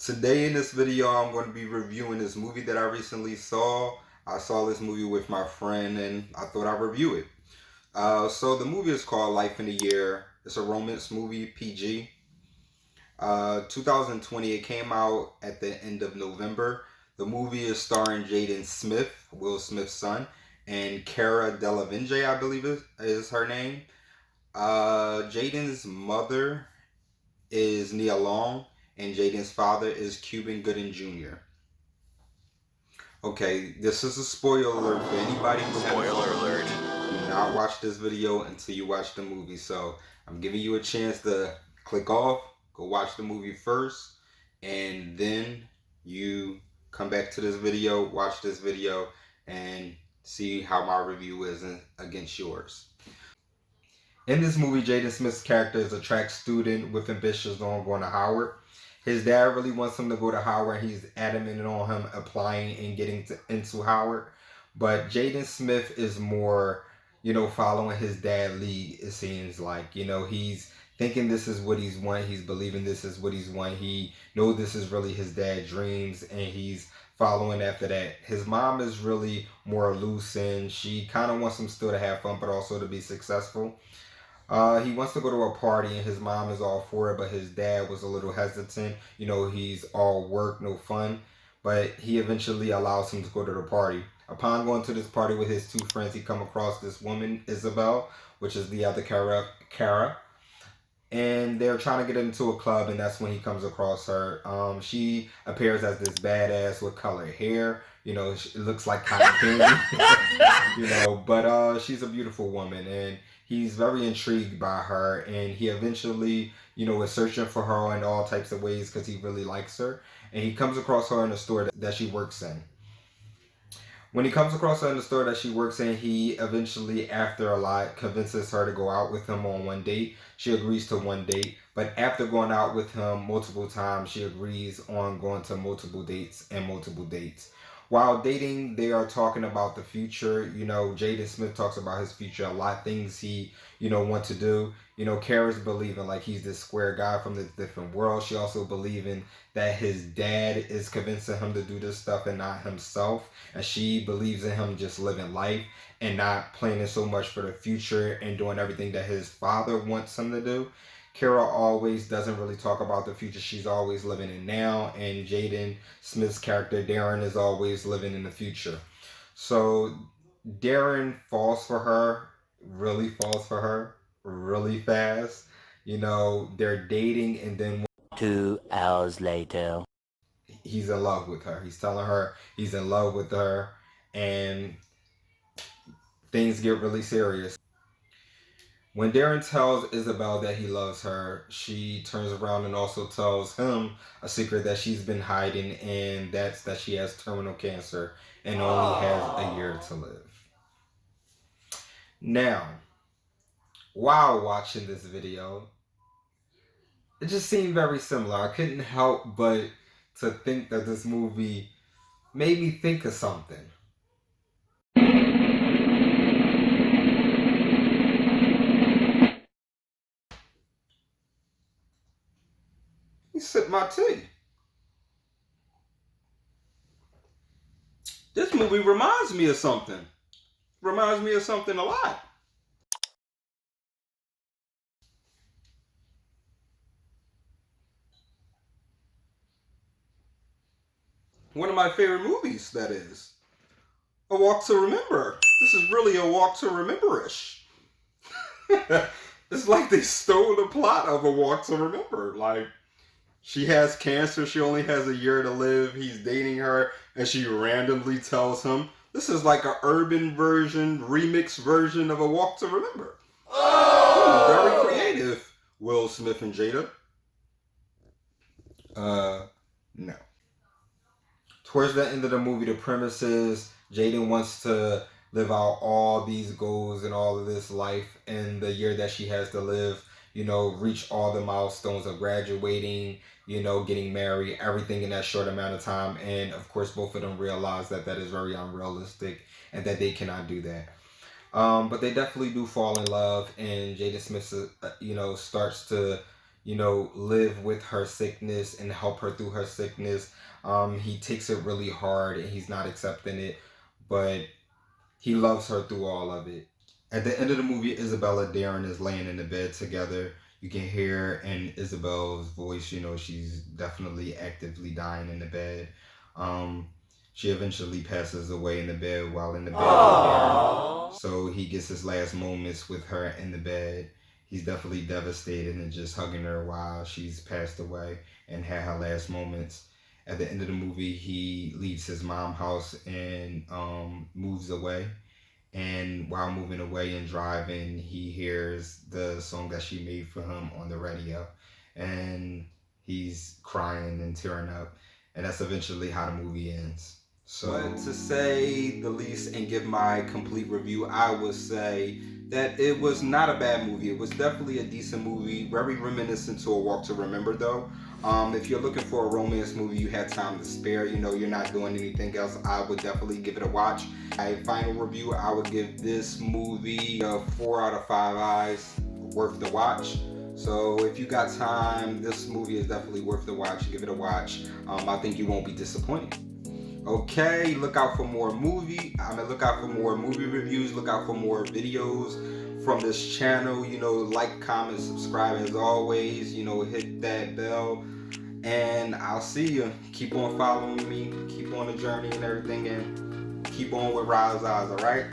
Today in this video, I'm going to be reviewing this movie that I recently saw. I saw this movie with my friend and I thought I'd review it. So the movie is called Life in a Year. It's a romance movie, PG. 2020, it came out at the end of November. The movie is starring Jaden Smith, Will Smith's son, and Cara Delevingne, I believe is her name. Jaden's mother is Nia Long, and Jaden's father is Cuban Gooding Jr. Okay, this is a spoiler alert for anybody who Spoiler alert. Do not watch this video until you watch the movie. So I'm giving you a chance to click off, go watch the movie first, and then you come back to this video, watch this video, and see how my review is against yours. In this movie, Jaden Smith's character is a track student with ambitions on going to Howard. His dad really wants him to go to Howard. He's adamant on him applying and getting into Howard. But Jaden Smith is more, following his dad lead, it seems like. He's thinking this is what he's want. He's believing this is what he's want. He knows this is really his dad's dreams, and he's following after that. His mom is really more loose, and she kind of wants him still to have fun, but also to be successful. He wants to go to a party and his mom is all for it, but his dad was a little hesitant. He's all work, no fun. But he eventually allows him to go to the party. Upon going to this party with his two friends, he come across this woman, Isabel, which is the other Cara. And they're trying to get into a club, and that's when he comes across her. She appears as this badass with colored hair. It looks like cotton candy. But she's a beautiful woman, and he's very intrigued by her, and he eventually, is searching for her in all types of ways because he really likes her. And he comes across her in a store that she works in. When he comes across her in the store that she works in, he eventually, after a lot, convinces her to go out with him on one date. She agrees to one date, but after going out with him multiple times, she agrees on going to multiple dates and multiple dates. While dating, they are talking about the future. Jaden Smith talks about his future, a lot of things he, want to do. Kara's believing like he's this square guy from this different world. She also believing that his dad is convincing him to do this stuff and not himself. And she believes in him just living life and not planning so much for the future and doing everything that his father wants him to do. Kara always doesn't really talk about the future. She's always living in now. And Jaden Smith's character, Darren, is always living in the future. So Darren falls for her, really falls for her, really fast. They're dating, and then 2 hours later, he's in love with her. He's telling her he's in love with her, and things get really serious. When Darren tells Isabel that he loves her, she turns around and also tells him a secret that she's been hiding, and that's that she has terminal cancer and only has a year to live. Now, while watching this video, it just seemed very similar. I couldn't help but to think that this movie made me think of something. You sip my tea. This movie reminds me of something. Reminds me of something a lot. One of my favorite movies, that is. A Walk to Remember. This is really a Walk to Remember-ish. It's like they stole the plot of A Walk to Remember. Like, she has cancer, she only has a year to live, he's dating her, and she randomly tells him. This is like an urban version, remix version of A Walk to Remember. Oh! Very creative, Will Smith and Jada. No. Towards the end of the movie, the premise is Jaden wants to live out all these goals and all of this life in the year that she has to live. Reach all the milestones of graduating, getting married, everything in that short amount of time. And of course, both of them realize that that is very unrealistic and that they cannot do that. But they definitely do fall in love, and Jaden Smith, starts to live with her sickness and help her through her sickness. He takes it really hard and he's not accepting it, but he loves her through all of it. At the end of the movie, Isabella Darren is laying in the bed together. You can hear in Isabel's voice, she's definitely actively dying in the bed. Um, she eventually passes away in the bed while in the bed with Darren. So he gets his last moments with her in the bed. He's definitely devastated and just hugging her while she's passed away and had her last moments. At the end of the movie, he leaves his mom's house and moves away. And while moving away and driving, he hears the song that she made for him on the radio. And he's crying and tearing up. And that's eventually how the movie ends. So, but to say the least and give my complete review, I would say that it was not a bad movie. It was definitely a decent movie, very reminiscent to A Walk to Remember, though. If you're looking for a romance movie, you have time to spare, you're not doing anything else, I would definitely give it a watch. My final review, I would give this movie a 4 out of 5 eyes, worth the watch. So if you got time, this movie is definitely worth the watch. Give it a watch. I think you won't be disappointed. Okay, look out for more look out for more movie reviews, look out for more videos from this channel. Like, comment, subscribe as always, hit that bell, and I'll see you. Keep on following me, keep on the journey and everything, and keep on with Rise Eyes, alright?